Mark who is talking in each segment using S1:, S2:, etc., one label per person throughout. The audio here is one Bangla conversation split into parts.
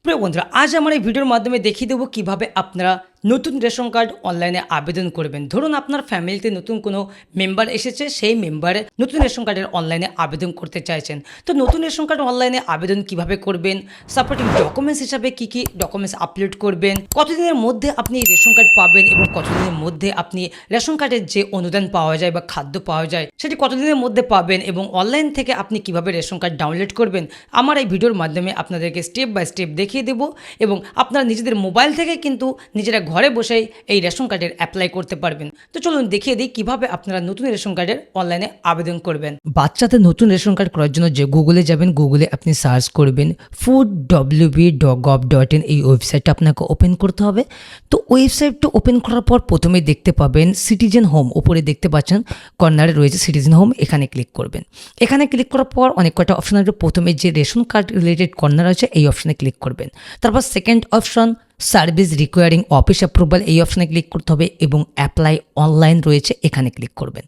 S1: প্রিয় বন্ধুরা, আজ আমার এই ভিডিওর মাধ্যমে দেখিয়ে দেবো কিভাবে আপনারা নতুন রেশন কার্ড অনলাইনে আবেদন করবেন। ধরুন আপনার ফ্যামিলিতে নতুন কোনো মেম্বার এসেছে, সেই মেম্বারে নতুন রেশন কার্ডের অনলাইনে আবেদন করতে চাইছেন। তো নতুন রেশন কার্ড অনলাইনে আবেদন কিভাবে করবেন, সাপোর্টিং ডকুমেন্টস হিসাবে কী কী ডকুমেন্টস আপলোড করবেন, কতদিনের মধ্যে আপনি রেশন কার্ড পাবেন এবং কতদিনের মধ্যে আপনি রেশন কার্ডের যে অনুদান পাওয়া যায় বা খাদ্য পাওয়া যায় সেটি কতদিনের মধ্যে পাবেন, এবং অনলাইন থেকে আপনি কিভাবে রেশন কার্ড ডাউনলোড করবেন, আমার এই ভিডিওর মাধ্যমে আপনাদেরকে স্টেপ বাই স্টেপ দেখিয়ে দেবো। এবং আপনারা নিজেদের মোবাইল থেকে কিন্তু নিজেরা ঘরে বসেই এই রেশন কার্ডের অ্যাপ্লাই করতে পারবেন। তো চলুন দেখিয়ে দিই কিভাবে আপনারা নতুন রেশন কার্ডের অনলাইনে আবেদন করবেন। বাচ্চাদের নতুন রেশন কার্ড করার জন্য যে গুগলে যাবেন, গুগলে আপনি সার্চ করবেন foodwb.gov.in, এই ওয়েবসাইটটা আপনাকে ওপেন করতে হবে। তো ওয়েবসাইটটা ওপেন করার পর প্রথমে দেখতে পাবেন সিটিজেন হোম, উপরে দেখতে পাচ্ছেন কর্নারে রয়েছে সিটিজেন হোম, এখানে ক্লিক করবেন। এখানে ক্লিক করার পর অনেক কয়টা অপশন আসবে। প্রথমে যে রেশন কার্ড রিলেটেড কর্নার আছে এই অপশনে ক্লিক করবেন। তারপর second option service recurring office approval, এই অপশনে ক্লিক করতে হবে এবং অ্যাপ্লাই অনলাইন রয়েছে, এখানে ক্লিক করবেন।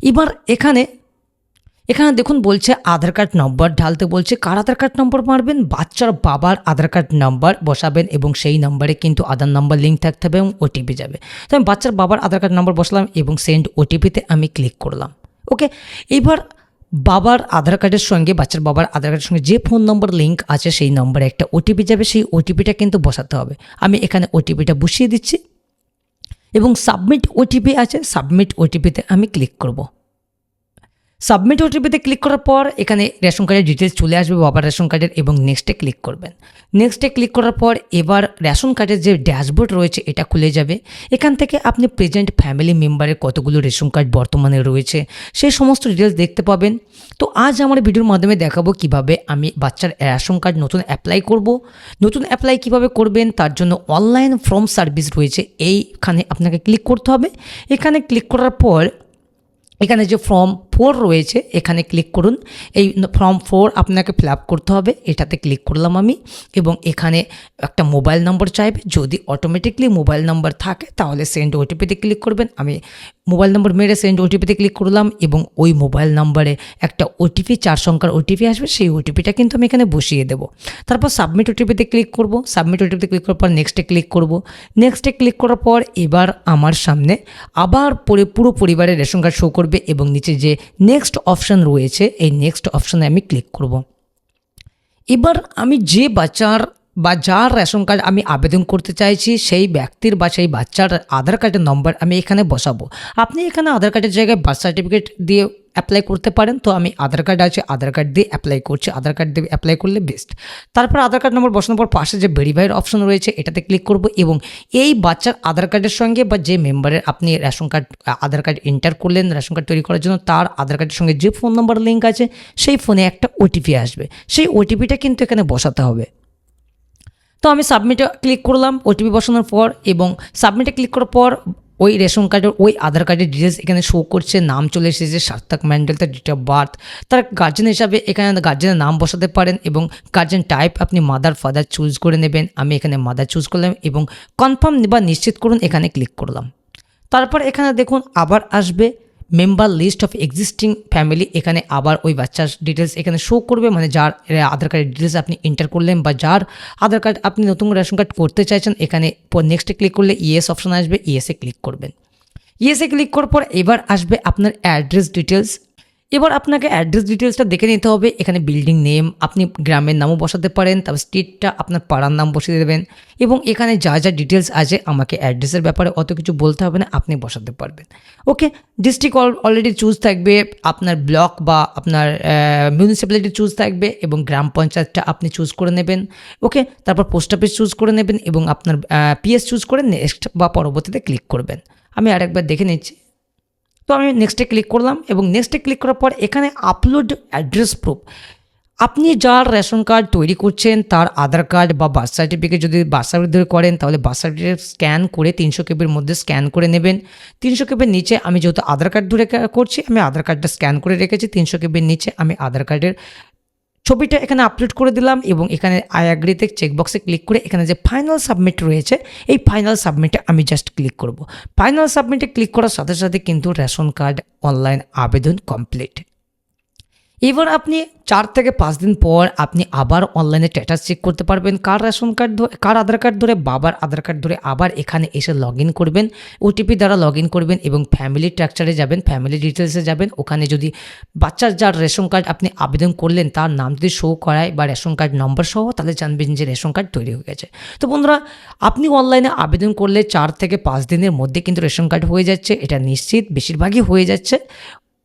S1: এবার এখানে দেখুন বলছে আধার কার্ড নম্বর ঢালতে বলছে। কার আধার কার্ড নম্বর মারবেন? বাচ্চার বাবার আধার কার্ড নাম্বার বসাবেন এবং সেই নাম্বারে কিন্তু আধার নাম্বার লিঙ্ক থাকতে হবে এবং ওটিপি যাবে। তো আমি বাচ্চার বাবার আধার কার্ড নাম্বার বসালাম এবং সেন্ড ওটিপিতে আমি ক্লিক করলাম। ওকে, এবার বাবার আধার কার্ডের সঙ্গে বাচ্চার বাবার আধার কার্ডের সঙ্গে যে ফোন নম্বর লিঙ্ক আছে সেই নম্বরে একটা ওটিপি যাবে, সেই ওটিপিটা কিন্তু বসাতে হবে। আমি এখানে ওটিপিটা বসিয়ে দিচ্ছি এবং সাবমিট ওটিপি আছে, সাবমিট ওটিপিতে আমি ক্লিক করব। সাবমিট ওটিপিতে ক্লিক করার পর এখানে রেশন কার্ডের ডিটেলস চলে আসবে বাবার রেশন কার্ডের, এবং নেক্সটে ক্লিক করবেন। নেক্সটে ক্লিক করার পর এবার রেশন কার্ডের যে ড্যাশবোর্ড রয়েছে এটা খুলে যাবে। এখান থেকে আপনি প্রেজেন্ট ফ্যামিলি মেম্বারের কতগুলো রেশন কার্ড বর্তমানে রয়েছে সেই সমস্ত ডিটেলস দেখতে পাবেন। তো আজ আমার ভিডিওর মাধ্যমে দেখাবো কিভাবে আমি বাচ্চার রেশন কার্ড নতুন অ্যাপ্লাই করব। নতুন অ্যাপ্লাই কিভাবে করবেন তার জন্য অনলাইন ফর্ম সার্ভিস রয়েছে, এইখানে আপনাকে ক্লিক করতে হবে। এখানে ক্লিক করার পর এখানে যে ফর্ম 4 রয়েছে এখানে ক্লিক করুন। এই ফর্ম 4 আপনাকে ফিল আপ করতে হবে, এটাতে ক্লিক করলাম আমি। এবং এখানে একটা মোবাইল নম্বর চাইবে, যদি অটোমেটিকলি মোবাইল নম্বর থাকে তাহলে সেন্ড ওটিপিতে ক্লিক করবেন। আমি মোবাইল নম্বর মেরে সেন্ড ওটিপিতে ক্লিক করলাম এবং ওই মোবাইল নম্বরে একটা ওটিপি 4 সংখ্যার ওটিপি আসবে, সেই ওটিপিটা কিন্তু আমি এখানে বসিয়ে দেবো। তারপর সাবমিট ওটিপিতে ক্লিক করব। সাবমিট ওটিপিতে ক্লিক করার পর নেক্সটে ক্লিক করব। নেক্সটে ক্লিক করার পর এবার আমার সামনে আবার পুরো পরিবারের রেশন কার্ড শো করবে এবং নিচে যে নেক্সট অপশান রয়েছে এই নেক্সট অপশানে আমি ক্লিক করব। এবার আমি যে বাচ্চার বা যার রেশন কার্ড আমি আবেদন করতে চাইছি সেই ব্যক্তির বা সেই বাচ্চার আধার কার্ডের নম্বর আমি এখানে বসাবো। আপনি এখানে আধার কার্ডের জায়গায় বার্থ সার্টিফিকেট দিয়ে অ্যাপ্লাই করতে পারেন। তো আমি আধার কার্ড আছে, আধার কার্ড দিয়ে অ্যাপ্লাই করছি, আধার কার্ড দিয়ে অ্যাপ্লাই করলে বেস্ট। তারপর আধার কার্ড নম্বর বসানোর পর পাশে যে ভেরিফাইয়ের অপশন রয়েছে এটাতে ক্লিক করব এবং এই বাচ্চার আধার কার্ডের সঙ্গে বা যে মেম্বারের আপনি রেশন কার্ড আধার কার্ড এন্টার করলেন রেশন কার্ড তৈরি করার জন্য, তার আধার কার্ডের সঙ্গে যে ফোন নম্বর লিঙ্ক আছে সেই ফোনে একটা ওটিপি আসবে, সেই ওটিপিটা কিন্তু এখানে বসাতে হবে। তো আমি সাবমিটে ক্লিক করলাম ওটিপি বসানোর পর, এবং সাবমিটে ক্লিক করার পর ওই রেশন কার্ডের ওই আধার কার্ডের ডিটেলস এখানে শো করছে, নাম চলে এসেছে সার্থক ম্যান্ডেল, তার ডেট অফ বার্থ, তার গার্জেন হিসাবে এখানে গার্জেনের নাম বসাতে পারেন এবং গার্জেন টাইপ আপনি মাদার ফাদার চুজ করে নেবেন। আমি এখানে মাদার চুজ করলাম এবং কনফার্ম বা নিশ্চিত করুন এখানে ক্লিক করলাম। তারপর এখানে দেখুন আবার আসবে member list of existing family, এখানে আবার ওই বাচ্চার ডিটেলস এখানে শো করবে, মানে যার আধার কার্ডের ডিটেলস আপনি এন্টার করলেন বা যার আধার কার্ড আপনি নতুন রেশন কার্ড করতে চাইছেন, এখানে নেক্সটে ক্লিক করলে ইয়েস অপশন আসবে, ইয়েসে ক্লিক করবেন। ইয়েসে ক্লিক করার পর এবার আসবে আপনার অ্যাড্রেস ডিটেলস। এবার আপনাকে অ্যাড্রেস ডিটেলসটা দেখে নিতে হবে। এখানে বিল্ডিং নেম আপনি গ্রামের নামও বসাতে পারেন, তারপর স্ট্রিটটা আপনার পাড়ার নাম বসিয়ে দেবেন এবং এখানে যা যা ডিটেলস আছে আমাকে অ্যাড্রেসের ব্যাপারে অত কিছু বলতে হবে না, আপনি বসাতে পারবেন। ওকে, ডিস্ট্রিক্ট অলরেডি চুজ থাকবে, আপনার ব্লক বা আপনার মিউনিসিপ্যালিটি চুজ থাকবে এবং গ্রাম পঞ্চায়েতটা আপনি চুজ করে নেবেন। ওকে, তারপর পোস্ট অফিস চুজ করে নেবেন এবং আপনার পিএস চুজ করে নেক্সট বা পরবর্তীতে ক্লিক করবেন। আমি আরেকবার দেখে নিচ্ছি। তো আমি নেক্সটে ক্লিক করলাম এবং নেক্সটে ক্লিক করার পর এখানে আপলোড অ্যাড্রেস প্রুফ, আপনি যার রেশন কার্ড তৈরি করছেন তার আধার কার্ড বা বার্থ সার্টিফিকেট, যদি বার্থ সার্টিফিকেট করেন তাহলে বার্থ সার্টিফিকেট স্ক্যান করে 300 কেবির মধ্যে স্ক্যান করে নেবেন। 300 কেবির নিচে আমি যেহেতু আধার কার্ড ধরে করছি আমি আধার কার্ডটা স্ক্যান করে রেখেছি, 300 কেবির নিচে আমি আধার কার্ডের ছবিটা এখানে আপলোড করে দিলাম এবং এখানে আই অ্যাগ্রিতে চেকবক্সে ক্লিক করে এখানে যে ফাইনাল সাবমিট রয়েছে এই ফাইনাল সাবমিটে আমি জাস্ট ক্লিক করব। ফাইনাল সাবমিটে ক্লিক করার সাথে সাথে কিন্তু রেশন কার্ড অনলাইন আবেদন কমপ্লিট। এবার আপনি 4 থেকে 5 দিন পর আপনি আবার অনলাইনে স্ট্যাটাস চেক করতে পারবেন। কার রেশন কার্ড কার আধার কার্ড ধরে, বাবার আধার কার্ড ধরে আবার এখানে এসে লগইন করবেন। ওটিপি দ্বারা লগইন করবেন এবং ফ্যামিলি স্ট্রাকচারে যাবেন, ফ্যামিলি ডিটেইলসে যাবেন। ওখানে যদি বাচ্চার যার রেশন কার্ড আপনি আবেদন করলেন তার নাম যদি শো করায় বা রেশন কার্ড নম্বর সহ, তাহলে জানবেন যে রেশন কার্ড তৈরি হয়ে গেছে। তো বন্ধুরা, আপনি অনলাইনে আবেদন করলে 4 থেকে 5 দিনের মধ্যে কিন্তু রেশন কার্ড হয়ে যাচ্ছে, এটা নিশ্চিত, বেশিরভাগই হয়ে যাচ্ছে।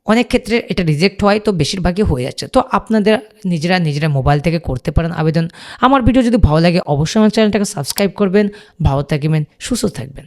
S1: অনেক ক্ষেত্রে এটা রিজেক্ট হয়, তো বেশিরভাগই হয়ে যাচ্ছে। তো আপনাদের নিজেরা মোবাইল থেকে করতে পারেন আবেদন। আমার ভিডিও যদি ভালো লাগে অবশ্যই আমার চ্যানেলটাকে সাবস্ক্রাইব করবেন। ভালো থাকবেন, সুস্থ থাকবেন।